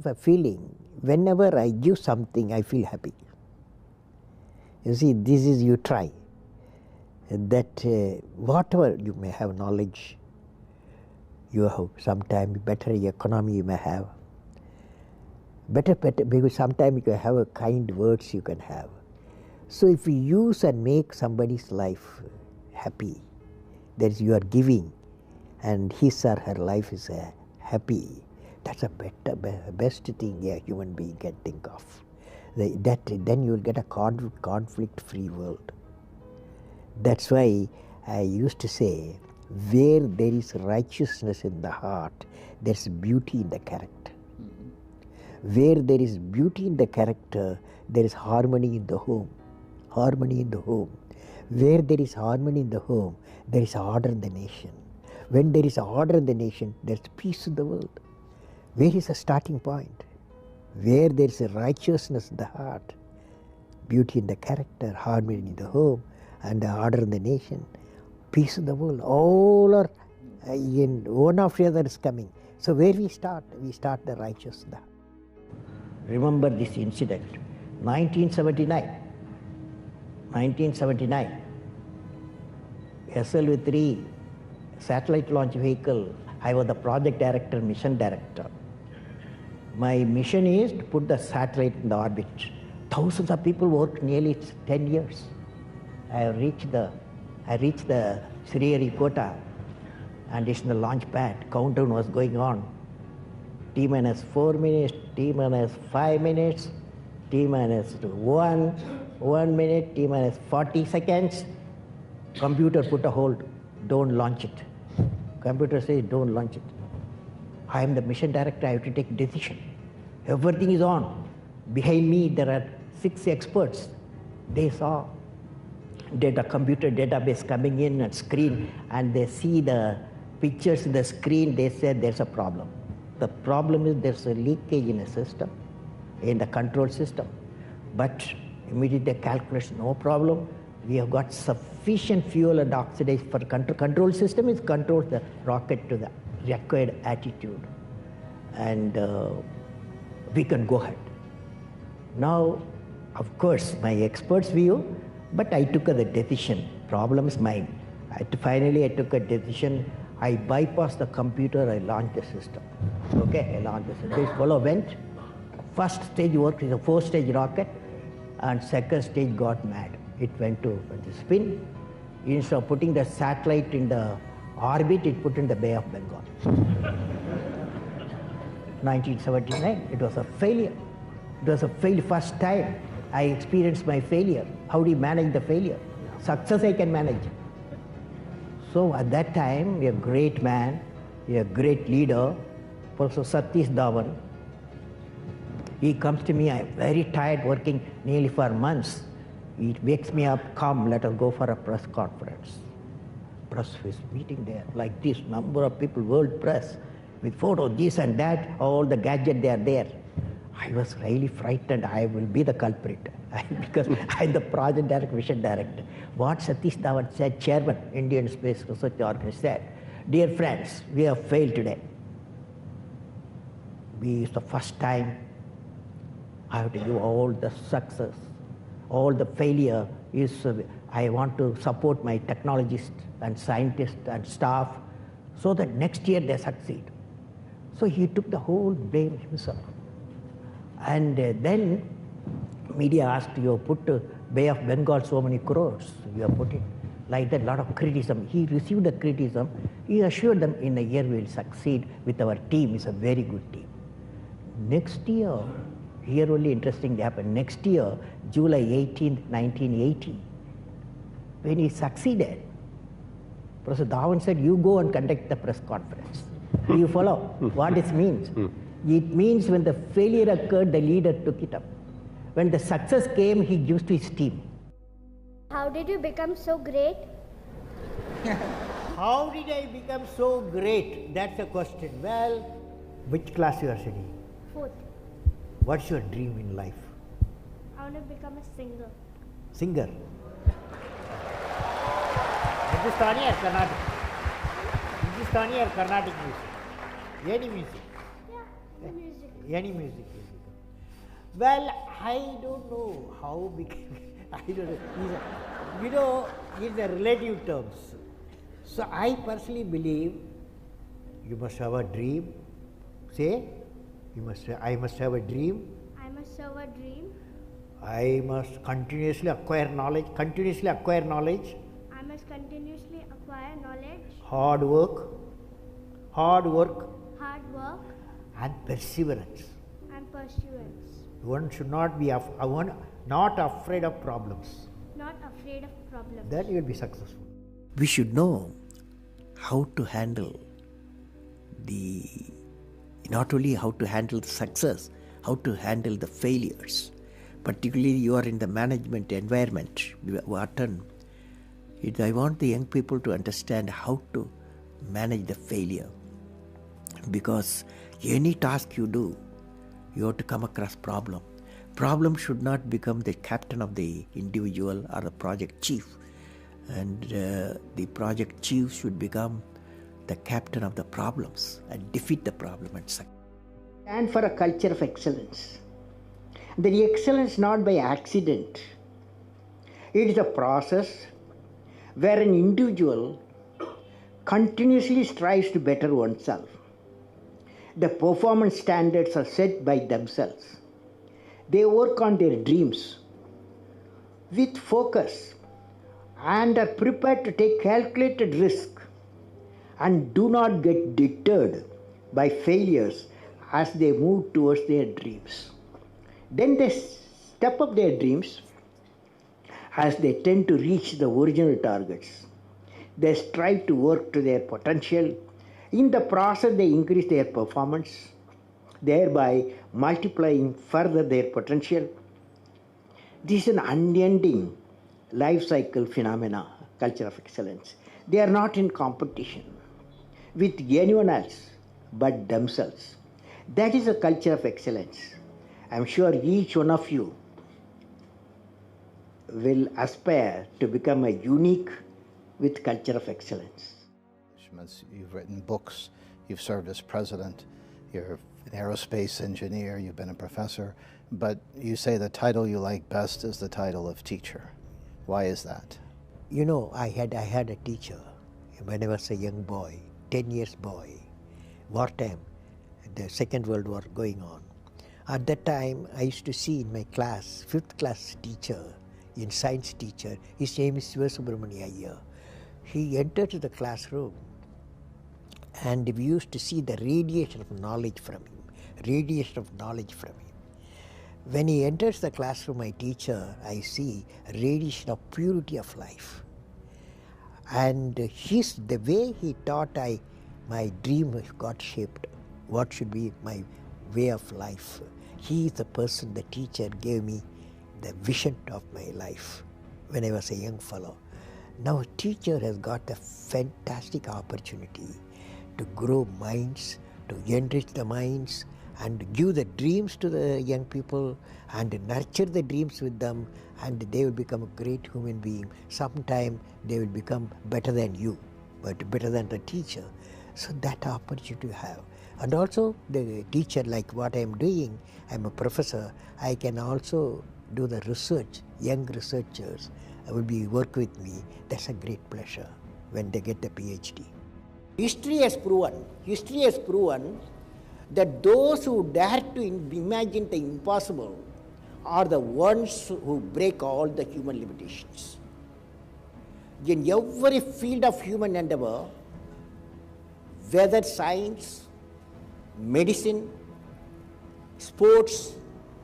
The feeling, whenever I give something, I feel happy. You see, this is you try. That whatever you may have knowledge, you have sometimes better economy you may have. Better, because sometimes you can have a kind words you can have. So if you use and make somebody's life happy, that is you are giving, and his or her life is happy. That's a best thing a human being can think of. Then you will get a conflict-free world. That's why I used to say, where there is righteousness in the heart, there's beauty in the character. Where there is beauty in the character, there is harmony in the home. Harmony in the home. Where there is harmony in the home, there is order in the nation. When there is order in the nation, there is peace in the world. Where is the starting point? Where there is a righteousness in the heart, beauty in the character, harmony in the home, and the order in the nation, peace in the world. All are in one after the other is coming. So where we start? We start the righteous in the heart. Remember this incident, 1979, SLV-3 satellite launch vehicle, I was the project director, mission director. My mission is to put the satellite in the orbit. Thousands of people worked nearly 10 years. I reached the Sriharikota, and it's in the launch pad. Countdown was going on. T minus 4 minutes, T minus 5 minutes, T minus 1 minute, T minus 40 seconds. Computer put a hold, don't launch it. Computer says don't launch it. I am the mission director, I have to take a decision. Everything is on. Behind me there are 6 experts. They saw computer database coming in and screen, and they see the pictures in the screen. They said there's a problem. The problem is there's a leakage in a system, in the control system. But immediately calculation, no problem. We have got sufficient fuel and oxidation for control system. It controls the rocket to the required attitude, and we can go ahead. Now, of course, my expert's view, but I took the decision. Problem is mine. Finally, I took a decision. I bypassed the computer, I launched the system. Okay, I launched the system. This fellow went. First stage worked is a 4-stage rocket, and second stage got mad. It went to spin. Instead of putting the satellite in the orbit, it put in the Bay of Bengal. 1979, it was a failure. It was a first time I experienced my failure. How do you manage the failure? Success I can manage. So at that time, a great man, a great leader, Professor Satish Dhawan, he comes to me, I'm very tired working nearly for months. He wakes me up, come, let us go for a press conference. Press is meeting there, like this, number of people, world press, with photos, this and that, all the gadgets, they are there. I was really frightened, I will be the culprit, because I'm the project director, mission director. What Satish Dhawan said, chairman, Indian Space Research Organization, said, dear friends, we have failed today. It's the first time I have to give all the success. All the failure is, I want to support my technologists and scientists and staff so that next year they succeed. So he took the whole blame himself. And then media asked, you have put Bay of Bengal so many crores, you have put it like that, a lot of criticism. He received the criticism. He assured them in a year we will succeed with our team. It's a very good team. Next year, here only interesting happened. Next year, July 18th, 1980, when he succeeded, Professor Dhawan said, you go and conduct the press conference. Do you follow what it means? It means when the failure occurred, the leader took it up. When the success came, he gives to his team. How did you become so great? How did I become so great? That's the question. Well, which class you are studying? 4th. What's your dream in life? I want to become a singer. Singer? Hindustani or Carnatic? Hindustani or Carnatic music? Any music? Yeah, music. Any music will become. Well, I don't know how became. I don't know. It's a relative terms. So I personally believe you must have a dream. Say, I must have a dream. I must have a dream. I must continuously acquire knowledge. Continuously acquire knowledge. I must continuously acquire knowledge. Hard work. Hard work. Hard work. And perseverance. And pursuance. One should not be not afraid of problems. Not afraid of problems. Then you will be successful. We should know how to handle not only how to handle the success, how to handle the failures. Particularly you are in the management environment, Wharton. I want the young people to understand how to manage the failure. Because any task you do, you have to come across problem. Problem should not become the captain of the individual or the project chief. And the project chief should become the captain of the problems and defeat the problem and succeed. And for a culture of excellence. The excellence not by accident. It is a process where an individual continuously strives to better oneself. The performance standards are set by themselves. They work on their dreams with focus and are prepared to take calculated risk and do not get deterred by failures as they move towards their dreams. Then they step up their dreams as they tend to reach the original targets. They strive to work to their potential. In the process, they increase their performance, thereby multiplying further their potential. This is an unending life cycle phenomena, culture of excellence. They are not in competition with anyone else but themselves. That is a culture of excellence. I am sure each one of you will aspire to become a unique with culture of excellence. You've written books, you've served as president, you're an aerospace engineer, you've been a professor, but you say the title you like best is the title of teacher. Why is that? You know, I had a teacher when I was a young boy, 10 years boy, wartime, the Second World War going on. At that time, I used to see in my class, 5th class teacher, in science teacher, his name is Subramania Iyer. He entered the classroom and we used to see the radiation of knowledge from him, When he enters the classroom, my teacher, I see a radiation of purity of life. And the way he taught, my dream got shaped. What should be my way of life? He is the person, the teacher gave me the vision of my life when I was a young fellow. Now a teacher has got a fantastic opportunity to grow minds, to enrich the minds, and give the dreams to the young people and nurture the dreams with them, and they will become a great human being. Sometime they will become better than you, but better than the teacher. So that opportunity you have. And also the teacher, like what I am doing, I am a professor, I can also do the research. Young researchers will work with me. That's a great pleasure when they get the PhD. History has proven that those who dare to imagine the impossible are the ones who break all the human limitations. In every field of human endeavor, whether science, medicine, sports,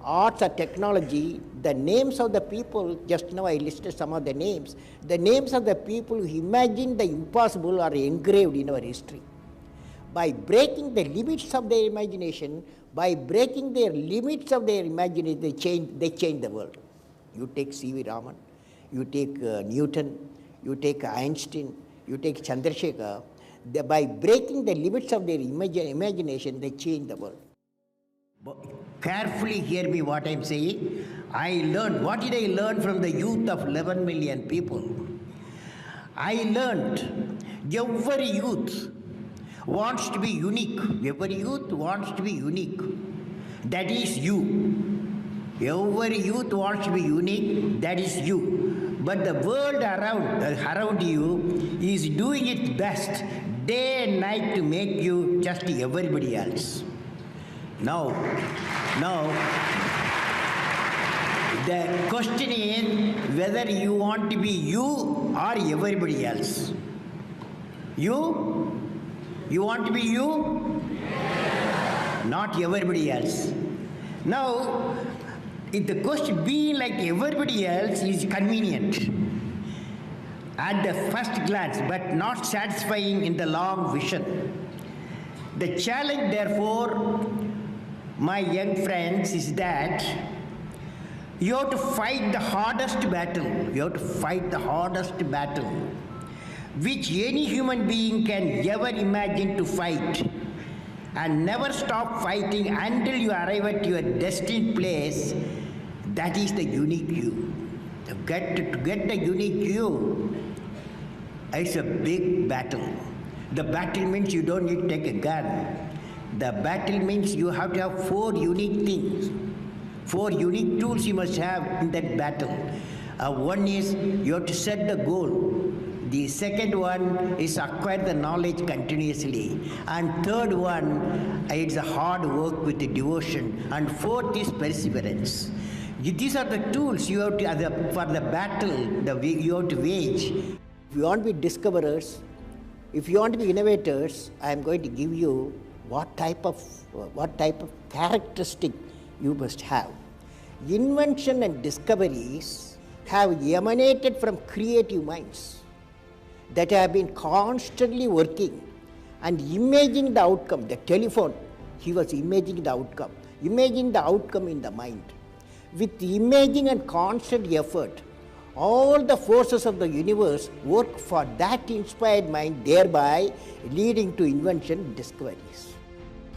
arts or technology, the names of the people, just now I listed some of the names of the people who imagined the impossible are engraved in our history. By breaking the limits of their imagination, they change the world. You take C.V. Raman, you take Newton, you take Einstein, you take Chandrasekhar. By breaking the limits of their imagination, they change the world. Carefully hear me what I am saying. What did I learn from the youth of 11 million people? I learned every youth wants to be unique. Every youth wants to be unique. That is you. Every youth wants to be unique, that is you. But the world around you is doing its best day and night to make you just everybody else. Now, the question is whether you want to be you or everybody else. You? You want to be you? Not everybody else. Now, if the question being like everybody else is convenient at the first glance, but not satisfying in the long vision. The challenge, therefore, my young friends, is that you have to fight the hardest battle. You have to fight the hardest battle which any human being can ever imagine to fight, and never stop fighting until you arrive at your destined place. That is the unique you. To get the unique you, it's a big battle. The battle means you don't need to take a gun. The battle means you have to have 4 unique things. 4 unique tools you must have in that battle. One is you have to set the goal. The second one is acquire the knowledge continuously. And third one, it's a hard work with the devotion. And fourth is perseverance. These are the tools you have to, for the battle you have to wage. If you want to be discoverers, if you want to be innovators, I am going to give you what type of characteristic you must have. Invention and discoveries have emanated from creative minds that have been constantly working and imagining the outcome. The telephone, he was imagining the outcome in the mind. With imaging and constant effort, all the forces of the universe work for that inspired mind, thereby leading to invention and discoveries.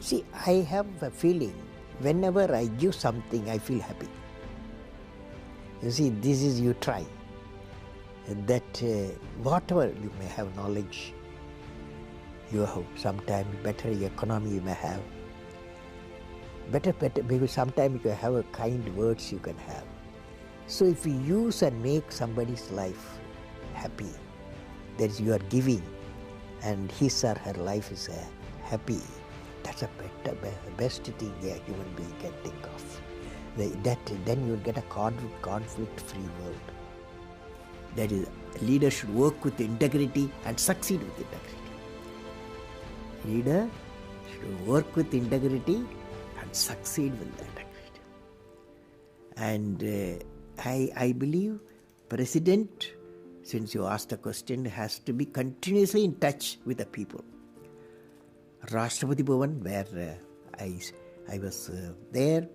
See, I have a feeling whenever I give something, I feel happy. You see, this is you try. That whatever you may have knowledge, you have sometimes better economy you may have, better, because sometimes you can have a kind words you can have. So if you use and make somebody's life happy, that is you are giving, and his or her life is happy, that's a best thing a human being can think of. Then you will get a conflict-free world. That is, leaders should work with integrity and succeed with integrity. Leader should work with integrity and succeed with integrity. And I believe President, since you asked the question, has to be continuously in touch with the people. Rashtrapati Bhavan, where I was there,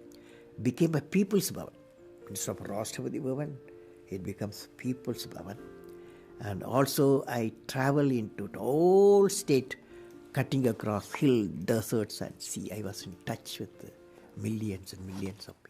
became a People's Bhavan. Instead of Rashtrapati Bhavan, it becomes People's Bhavan. And also I travel into the whole state, cutting across hill, deserts and sea. I was in touch with millions and millions of people.